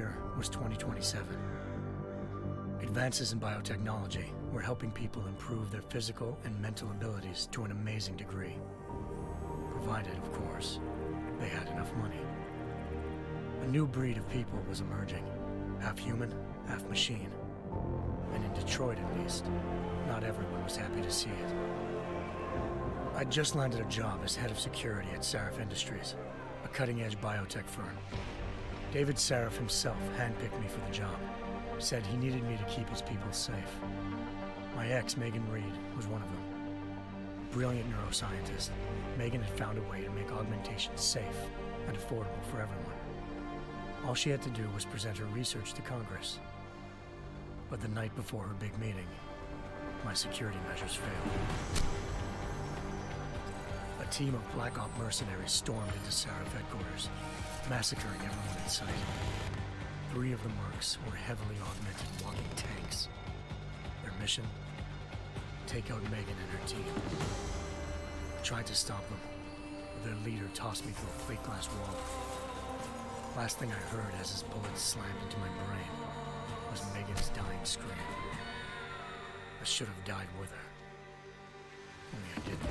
year was 2027. Advances in biotechnology were helping people improve their physical and mental abilities to an amazing degree. Provided, of course, they had enough money. A new breed of people was emerging, half human, half machine. And in Detroit, at least, not everyone was happy to see it. I'd just landed a job as head of security at Sarif Industries, a cutting-edge biotech firm. David Sarif himself handpicked me for the job, said he needed me to keep his people safe. My ex, Megan Reed, was one of them. Brilliant neuroscientist, Megan had found a way to make augmentation safe and affordable for everyone. All she had to do was present her research to Congress. But the night before her big meeting, my security measures failed. A team of Black Op mercenaries stormed into Sarif headquarters, massacring everyone in sight. 3 of the mercs were heavily augmented walking tanks. Their mission? Take out Megan and her team. I tried to stop them, but their leader tossed me through a plate glass wall. Last thing I heard as his bullets slammed into my brain was Megan's dying scream. I should have died with her. Only I didn't.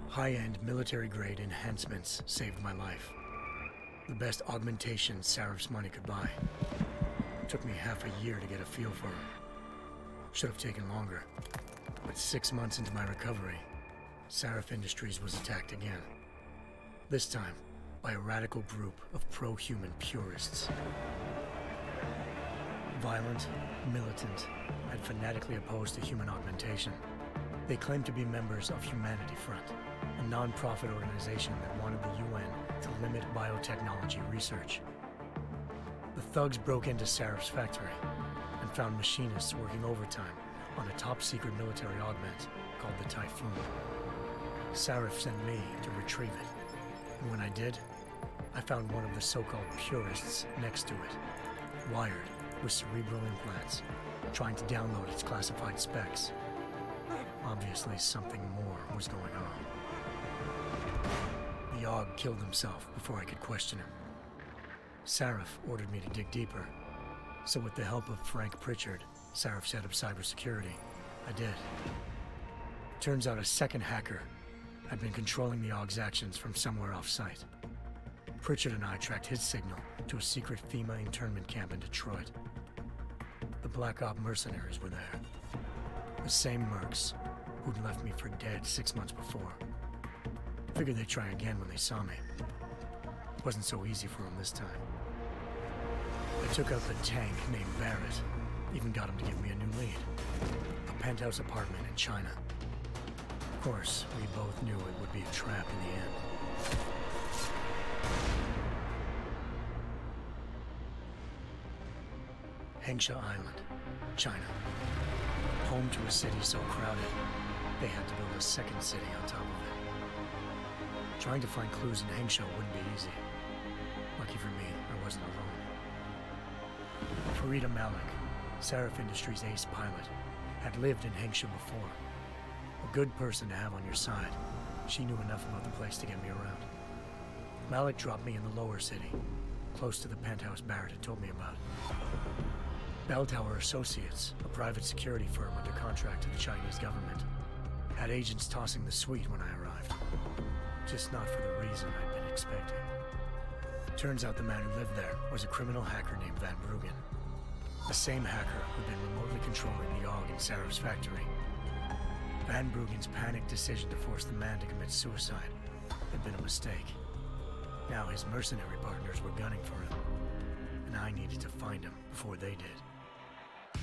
High-end military-grade enhancements saved my life. The best augmentation Sarif's money could buy. It took me half a year to get a feel for her. Should have taken longer. But 6 months into my recovery, Sarif Industries was attacked again. This time, by a radical group of pro-human purists. Violent, militant, and fanatically opposed to human augmentation. They claimed to be members of Humanity Front, a non-profit organization that wanted the UN to limit biotechnology research. The thugs broke into Sarif's factory and found machinists working overtime on a top-secret military augment called the Typhoon. Sarif sent me to retrieve it, and when I did, I found one of the so-called purists next to it, wired with cerebral implants, trying to download its classified specs. Obviously, something more was going on. The Aug killed himself before I could question him. Sarif ordered me to dig deeper, so with the help of Frank Pritchard, Sarif's head of cybersecurity, I did. Turns out a second hacker had been controlling the Aug's actions from somewhere off-site. Pritchard and I tracked his signal to a secret FEMA internment camp in Detroit. The Black Op mercenaries were there. The same mercs who'd left me for dead 6 months before. Figured they'd try again when they saw me. Wasn't so easy for them this time. I took out the tank named Barrett, even got him to give me a new lead. A penthouse apartment in China. Of course, we both knew it would be a trap in the end. Hengsha Island, China. Home to a city so crowded, they had to build a second city on top of it. Trying to find clues in Hengsha wouldn't be easy. Lucky for me, I wasn't alone. Farida Malik, Sarif Industries' ace pilot, had lived in Hengsha before. A good person to have on your side. She knew enough about the place to get me around. Malik dropped me in the lower city, close to the penthouse Barrett had told me about. Bell Tower Associates, a private security firm under contract to the Chinese government, had agents tossing the suite when I arrived. Just not for the reason I'd been expecting. Turns out the man who lived there was a criminal hacker named Van Bruggen. The same hacker who'd been remotely controlling the Aug in Sarif's factory. Van Bruggen's panicked decision to force the man to commit suicide had been a mistake. Now his mercenary partners were gunning for him, and I needed to find him before they did.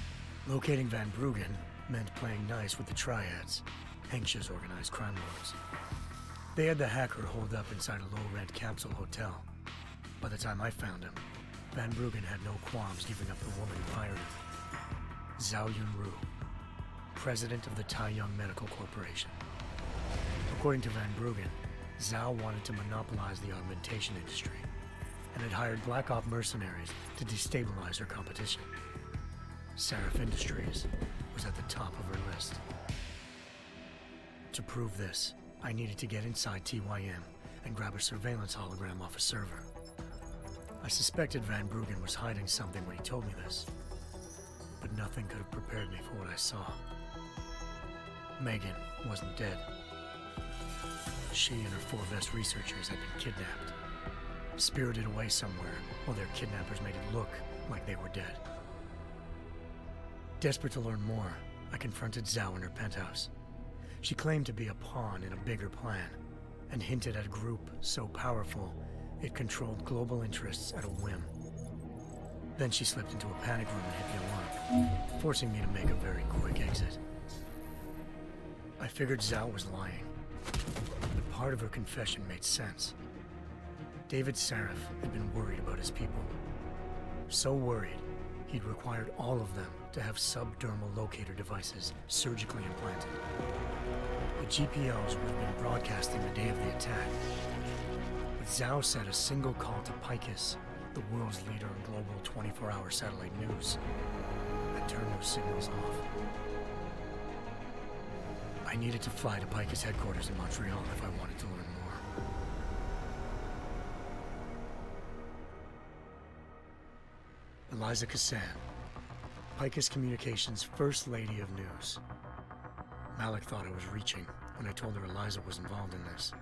Locating Van Bruggen meant playing nice with the Triads, Hengsha's organized crime lords. They had the hacker holed up inside a low-rent capsule hotel. By the time I found him, Van Bruggen had no qualms giving up the woman who hired him. Zhao Yunru, president of the Taiyang Medical Corporation. According to Van Bruggen, Zhao wanted to monopolize the augmentation industry and had hired Black Op mercenaries to destabilize her competition. Sarif Industries was at the top of her list. To prove this, I needed to get inside TYM and grab a surveillance hologram off a server. I suspected Van Bruggen was hiding something when he told me this, but nothing could have prepared me for what I saw. Megan wasn't dead. She and her 4 Vest researchers had been kidnapped, spirited away somewhere while their kidnappers made it look like they were dead. Desperate to learn more, I confronted Zhao in her penthouse. She claimed to be a pawn in a bigger plan, and hinted at a group so powerful it controlled global interests at a whim. Then she slipped into a panic room and hit the alarm, forcing me to make a very quick exit. I figured Zhao was lying, but part of her confession made sense. David Sarif had been worried about his people. So worried, he'd required all of them to have subdermal locator devices surgically implanted. The GPOs would have been broadcasting the day of the attack. But Zhao said a single call to Picus, the world's leader in global 24-hour satellite news, had turned those signals off. I needed to fly to Picus headquarters in Montreal if I wanted to learn more. Eliza Cassan, Picus Communications' First Lady of News. Malik thought I was reaching when I told her Eliza was involved in this.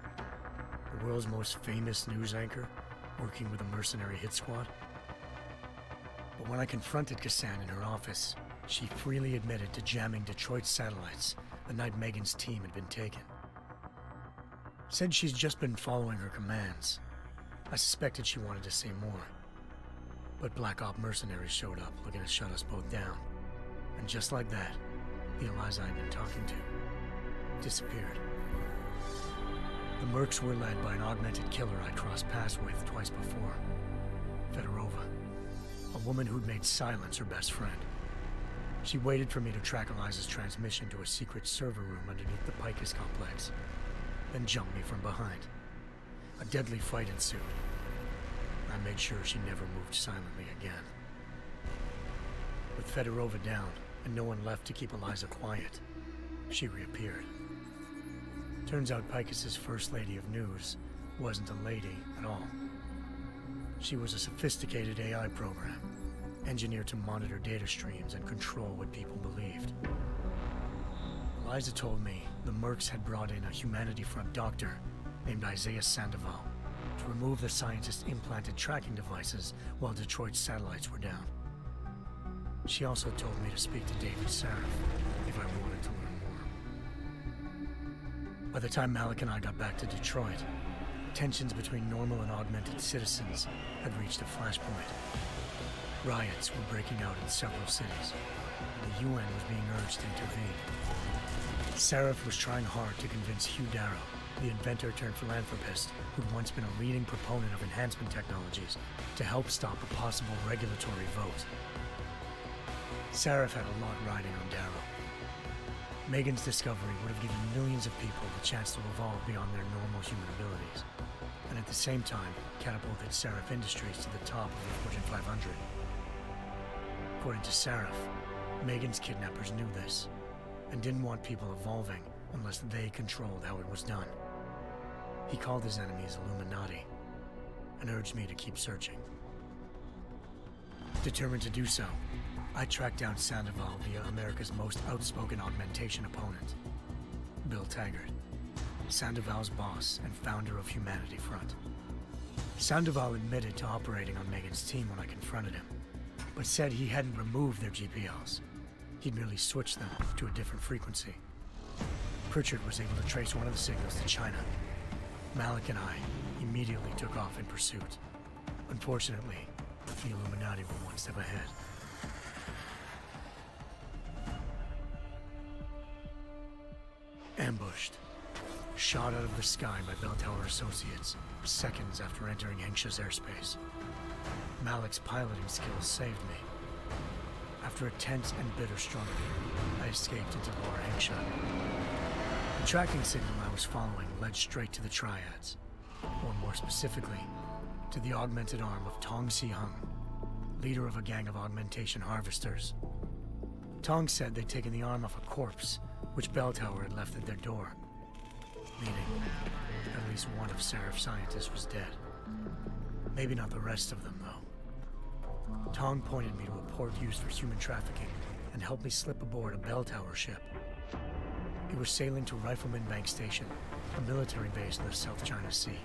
The world's most famous news anchor, working with a mercenary hit squad. But when I confronted Cassan in her office, she freely admitted to jamming Detroit's satellites the night Megan's team had been taken. Said she's just been following her commands. I suspected she wanted to say more. But Black Op mercenaries showed up looking to shut us both down. And just like that, the Eliza I'd been talking to disappeared. The Mercs were led by an augmented killer I'd crossed paths with twice before, Fedorova, a woman who'd made silence her best friend. She waited for me to track Eliza's transmission to a secret server room underneath the Picus complex, then jumped me from behind. A deadly fight ensued. I made sure she never moved silently again. With Fedorova down and no one left to keep Eliza quiet, she reappeared. Turns out Picus's First Lady of News wasn't a lady at all. She was a sophisticated AI program, engineered to monitor data streams and control what people believed. Eliza told me the Mercs had brought in a Humanity Front doctor named Isaiah Sandoval to remove the scientist's implanted tracking devices while Detroit's satellites were down. She also told me to speak to David Sarif if I wanted to learn more. By the time Malik and I got back to Detroit, tensions between normal and augmented citizens had reached a flashpoint. Riots were breaking out in several cities, and the UN was being urged to intervene. Sarif was trying hard to convince Hugh Darrow, the inventor turned philanthropist who'd once been a leading proponent of enhancement technologies, to help stop a possible regulatory vote. Sarif had a lot riding on Darrow. Megan's discovery would have given millions of people the chance to evolve beyond their normal human abilities, and at the same time catapulted Sarif Industries to the top of the Fortune 500. According to Sarif, Megan's kidnappers knew this, and didn't want people evolving unless they controlled how it was done. He called his enemies Illuminati, and urged me to keep searching. Determined to do so, I tracked down Sandoval via America's most outspoken augmentation opponent, Bill Taggart, Sandoval's boss and founder of Humanity Front. Sandoval admitted to operating on Megan's team when I confronted him, but said he hadn't removed their GPLs. He'd merely switched them to a different frequency. Pritchard was able to trace one of the signals to China. Malik and I immediately took off in pursuit. Unfortunately, the Illuminati were one step ahead. Ambushed. Shot out of the sky by Bell Tower Associates, seconds after entering Hengsha's airspace. Malik's piloting skills saved me. After a tense and bitter struggle, I escaped into Lower Hengsha. The tracking signal I was following led straight to the Triads, or more specifically, to the augmented arm of Tong Si-hung, leader of a gang of augmentation harvesters. Tong said they'd taken the arm off a corpse, which Bell Tower had left at their door, meaning at least one of Sarif's scientists was dead. Maybe not the rest of them, though. Tong pointed me to a port used for human trafficking and helped me slip aboard a bell tower ship. It was sailing to Rifleman Bank Station, a military base in the South China Sea.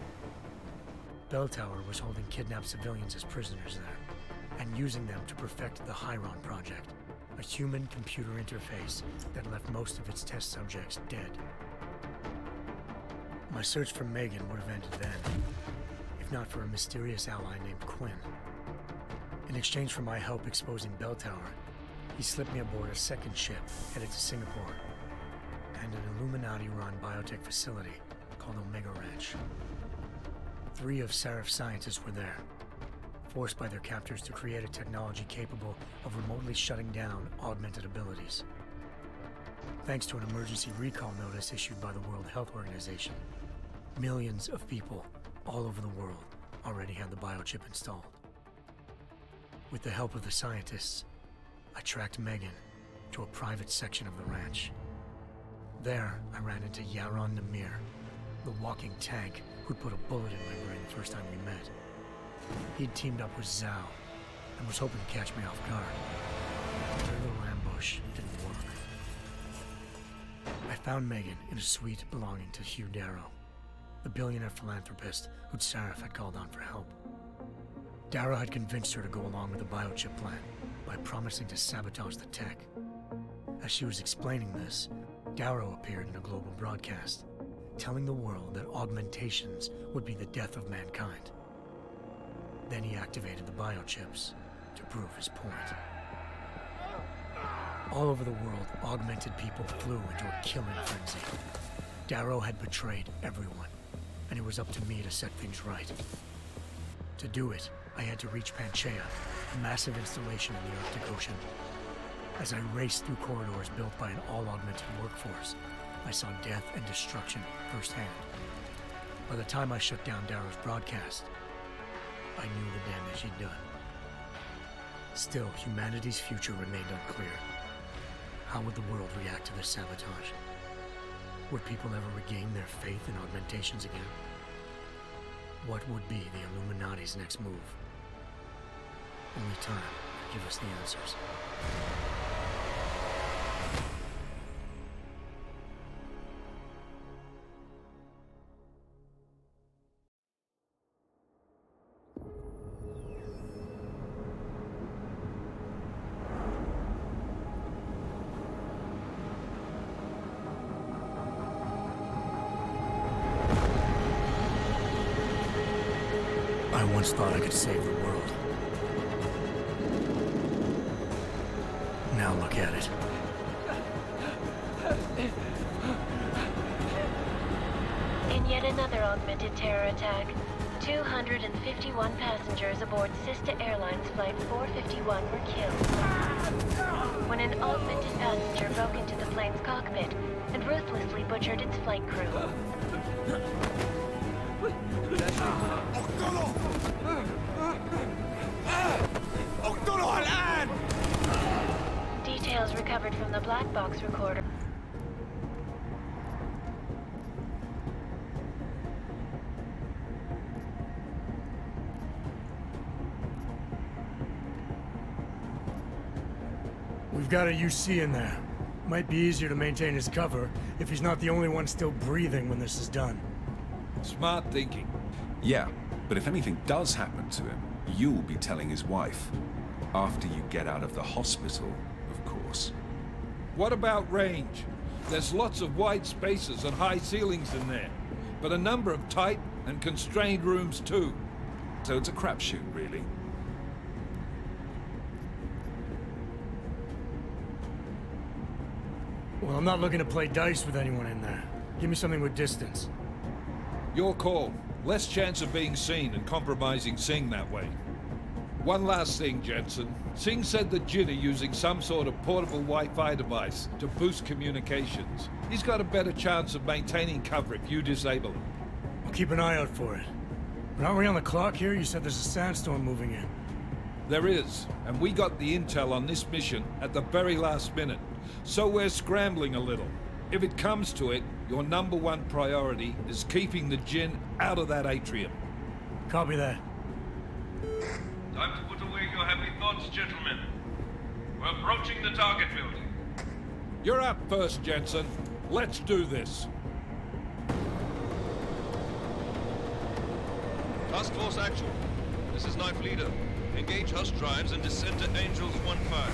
Bell Tower was holding kidnapped civilians as prisoners there, and using them to perfect the Chiron Project, a human-computer interface that left most of its test subjects dead. My search for Megan would have ended then, if not for a mysterious ally named Quinn. In exchange for my help exposing Bell Tower, he slipped me aboard a second ship headed to Singapore, and an Illuminati-run biotech facility called Omega Ranch. 3 of Sarif's scientists were there, forced by their captors to create a technology capable of remotely shutting down augmented abilities. Thanks to an emergency recall notice issued by the World Health Organization, millions of people all over the world already had the biochip installed. With the help of the scientists, I tracked Megan to a private section of the ranch. There, I ran into Yaron Namir, the walking tank who'd put a bullet in my brain the first time we met. He'd teamed up with Zhao and was hoping to catch me off guard. Their little ambush didn't work. I found Megan in a suite belonging to Hugh Darrow, the billionaire philanthropist who'd Sarif had called on for help. Darrow had convinced her to go along with the biochip plan by promising to sabotage the tech. As she was explaining this, Darrow appeared in a global broadcast, telling the world that augmentations would be the death of mankind. Then he activated the biochips to prove his point. All over the world, augmented people flew into a killing frenzy. Darrow had betrayed everyone, and it was up to me to set things right. To do it, I had to reach Panchaea, a massive installation in the Arctic Ocean. As I raced through corridors built by an all-augmented workforce, I saw death and destruction firsthand. By the time I shut down Darrow's broadcast, I knew the damage he'd done. Still, humanity's future remained unclear. How would the world react to this sabotage? Would people ever regain their faith in augmentations again? What would be the Illuminati's next move? Only time could give us the answers. I once thought I could save the world. Now look at it. In yet another augmented terror attack, 251 passengers aboard Sista Airlines Flight 451 were killed when an augmented passenger broke into the plane's cockpit and ruthlessly butchered its flight crew. Details recovered from the black box recorder. We've got a UC in there. Might be easier to maintain his cover if he's not the only one still breathing when this is done. Smart thinking. Yeah, but if anything does happen to him, you'll be telling his wife. After you get out of the hospital, of course. What about range? There's lots of wide spaces and high ceilings in there, but a number of tight and constrained rooms too. So it's a crapshoot, really. Well, I'm not looking to play dice with anyone in there. Give me something with distance. Your call. Less chance of being seen and compromising Singh that way. One last thing, Jensen. Singh said that Jin are using some sort of portable Wi-Fi device to boost communications. He's got a better chance of maintaining cover if you disable it. I'll keep an eye out for it. But aren't we on the clock here? You said there's a sandstorm moving in. There is, and we got the intel on this mission at the very last minute. So we're scrambling a little. If it comes to it, your #1 priority is keeping the Jinn out of that atrium. Copy that. Time to put away your happy thoughts. squads, gentlemen. We're approaching the target building. You're up first, Jensen. Let's do this. Task Force Actual. This is Knife Leader. Engage Hush drives and descend to Angels 1-5.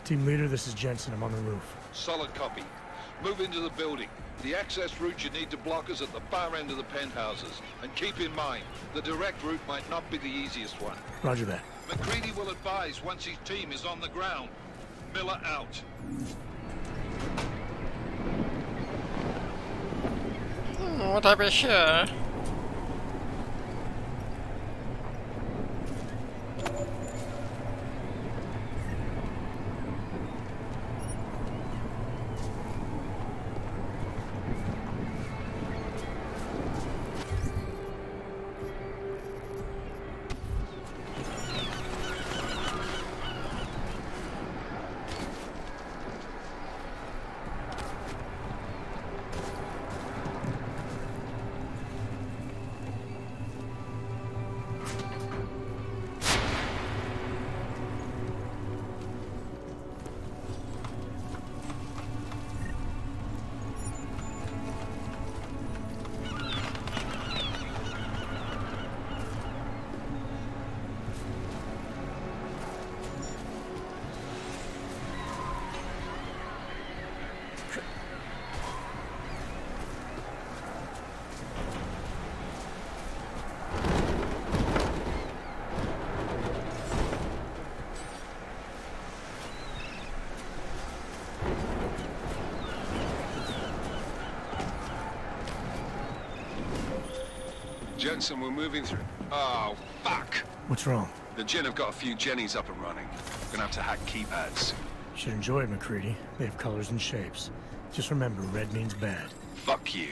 Team leader, this is Jensen. I'm on the roof. Solid copy. Move into the building. The access route you need to block is at the far end of the penthouses. And keep in mind, the direct route might not be the easiest one. Roger that. McCready will advise once his team is on the ground. Miller out. Would I be sure? Jensen, we're moving through. Oh, fuck! What's wrong? The Jinn have got a few Jennies up and running. Gonna have to hack keypads. Should enjoy it, McCready. They have colors and shapes. Just remember, red means bad. Fuck you.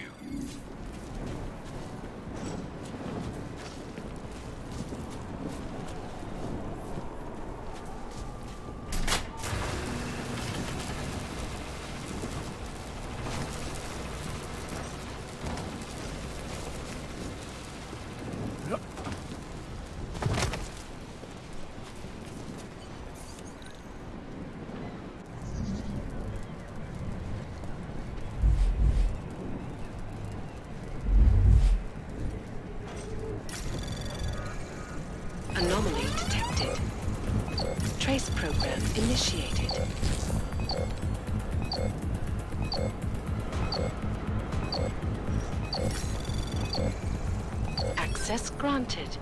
Anomaly detected. Trace program initiated. Access granted.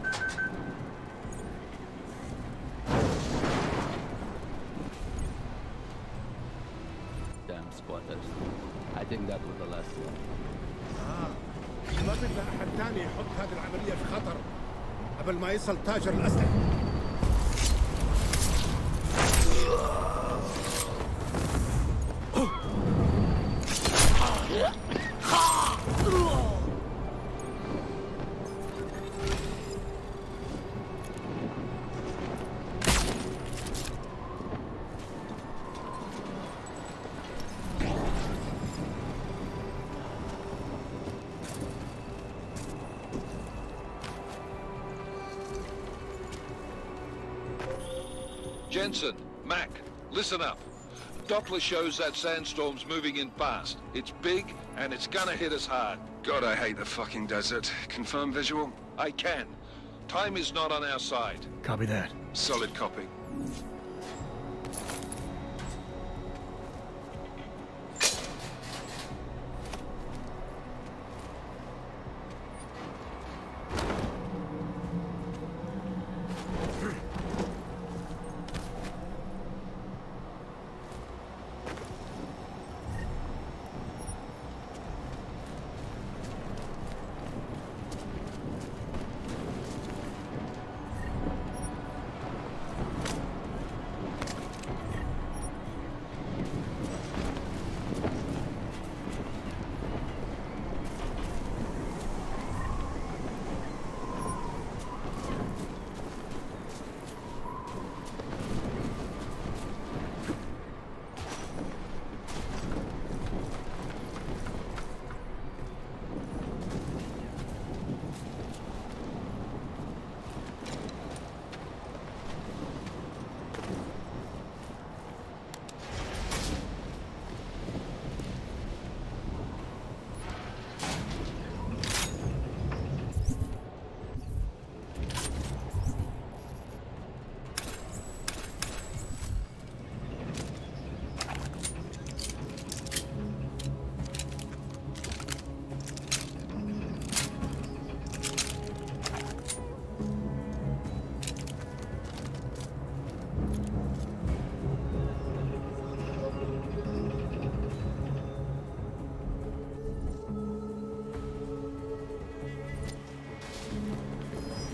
Damn squatters. I think that was the last one. ما بدنا أحد تاني يحط هذه العملية في خطر قبل ما يصل تاجر الأسلحة. Jensen, Mac, listen up. Doppler shows that sandstorm's moving in fast. It's big, and it's gonna hit us hard. God, I hate the fucking desert. Confirm visual? I can. Time is not on our side. Copy that. Solid copy.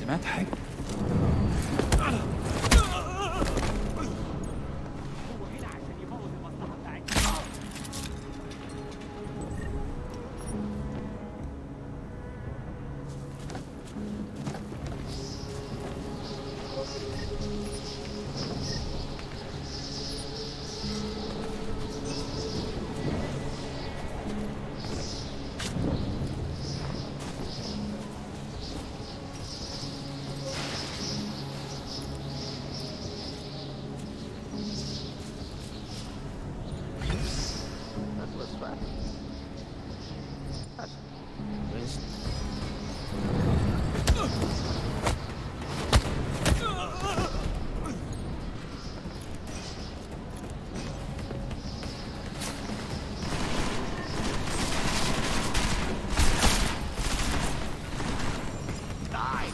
سمعت حاجة؟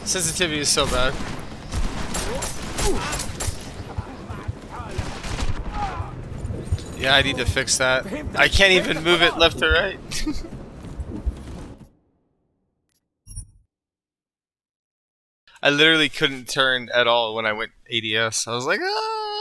Sensitivity is so bad. Yeah, I need to fix that. I can't even move it left or right. I literally couldn't turn at all when I went ADS. I was like, ah!